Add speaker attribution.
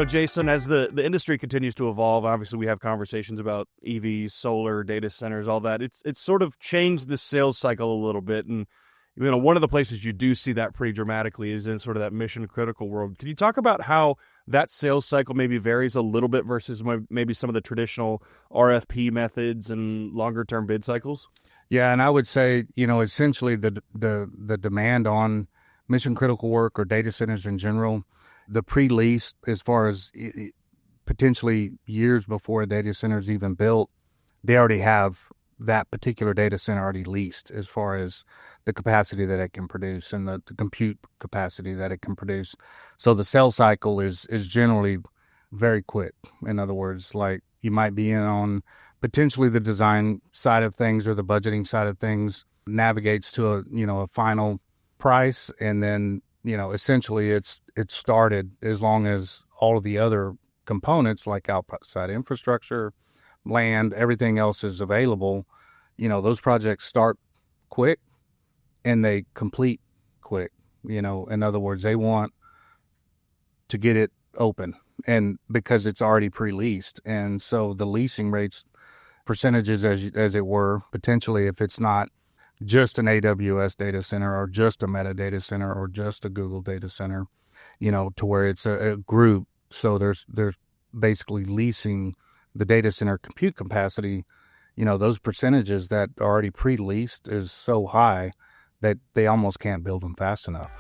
Speaker 1: Jason, as the industry continues to evolve, obviously we have conversations about EVs, solar, data centers, all that. It's sort of changed the sales cycle a little bit. And, one of the places you do see that pretty dramatically is in sort of that mission critical world. Can you talk about how that sales cycle maybe varies a little bit versus maybe some of the traditional RFP methods and longer term bid cycles?
Speaker 2: Yeah, and I would say, essentially the demand on mission critical work or data centers in general, the pre-lease, as far as potentially years before a data center is even built, they already have that particular data center already leased as far as the capacity that it can produce and the compute capacity that it can produce. So the sales cycle is generally very quick. In other words, like you might be in on potentially the design side of things or the budgeting side of things, navigates to a final price, and then essentially it's started as long as all of the other components like outside infrastructure, land, everything else is available. Those projects start quick and they complete quick. In other words, they want to get it open, and because it's already pre-leased. And so the leasing rates, percentages as it were, potentially, if it's not just an AWS data center or just a Meta data center or just a Google data center, to where it's a group. So there's basically leasing the data center compute capacity. Those percentages that are already pre-leased is so high that they almost can't build them fast enough.